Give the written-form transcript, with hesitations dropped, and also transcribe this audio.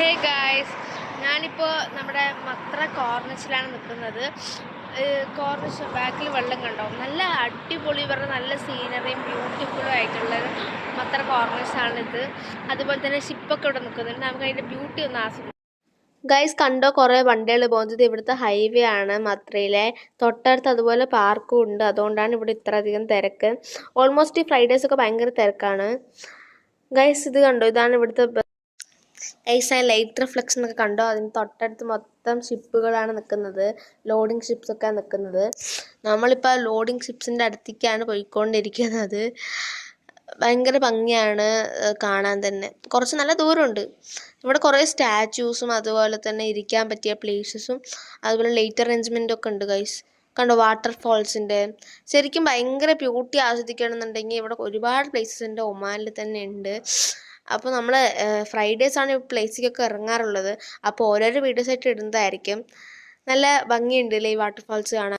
Hey guys, ഞാനിപ്പോൾ നമ്മുടെ മത്ര കോർണിഷിലാണ് നിൽക്കുന്നത്. കോർണിഷ് ബാക്കിൽ വെള്ളം കണ്ടോ, നല്ല അടിപൊളി പറഞ്ഞ നല്ല സീനറിയും ബ്യൂട്ടിഫുള്ളും ആയിട്ടുള്ളൊരു മത്ര കോർണിഷാണിത്. അതുപോലെ തന്നെ ഷിപ്പൊക്കെ ഇവിടെ നിൽക്കുന്നുണ്ട്. നമുക്ക് അതിൻ്റെ ബ്യൂട്ടി ഒന്ന് ആസ്വദിക്കാം. ഗൈസ് കണ്ടോ, കുറേ വണ്ടികൾ പോകുന്നത് ഇവിടുത്തെ ഹൈവേ ആണ് മത്രയിലെ. തൊട്ടടുത്ത് അതുപോലെ പാർക്കും ഉണ്ട്. അതുകൊണ്ടാണ് ഇവിടെ ഇത്ര അധികം തിരക്ക്. ഓൾമോസ്റ്റ് ഈ ഫ്രൈഡേസ് ഒക്കെ ഭയങ്കര തിരക്കാണ്. ഗൈസ് ഇത് കണ്ടോ, ഇതാണ് ഇവിടുത്തെ ഗൈസ്. ലൈറ്റ് റിഫ്ലക്ഷൻ ഒക്കെ കണ്ടോ, അതിന് തൊട്ടടുത്ത് മൊത്തം ഷിപ്പുകളാണ് നിൽക്കുന്നത്. ലോഡിങ് ഷിപ്സ് ഒക്കെ നിൽക്കുന്നത്. നമ്മളിപ്പോൾ ലോഡിങ് ഷിപ്സിൻ്റെ അടുത്തേക്കാണ് പോയിക്കൊണ്ടിരിക്കുന്നത്. ഭയങ്കര ഭംഗിയാണ് കാണാൻ തന്നെ. കുറച്ച് നല്ല ദൂരമുണ്ട്. ഇവിടെ കുറേ സ്റ്റാച്യൂസും അതുപോലെ തന്നെ ഇരിക്കാൻ പറ്റിയ പ്ലേസസും അതുപോലെ ലൈറ്റ് അറേഞ്ച്മെൻ്റ് ഒക്കെ ഉണ്ട് ഗൈസ്. കണ്ടോ വാട്ടർഫോൾസിൻ്റെ. ശരിക്കും ഭയങ്കര ബ്യൂട്ടി ആസ്വദിക്കണമെന്നുണ്ടെങ്കിൽ ഇവിടെ ഒരുപാട് പ്ലേസസ് ഉണ്ട്. ഒമാനിൽ തന്നെ ഉണ്ട്. അപ്പോൾ നമ്മൾ ഫ്രൈഡേസ് ആണ് ഈ പ്ലേസിലേക്കൊക്കെ ഇറങ്ങാറുള്ളത്. അപ്പോൾ ഓരോരോ വീഡിയോസ് ആയിട്ട് ഇടുന്നതായിരിക്കും. നല്ല ഭംഗിയുണ്ട് അല്ലേ ഈ വാട്ടർഫാൾസ് കാണാൻ.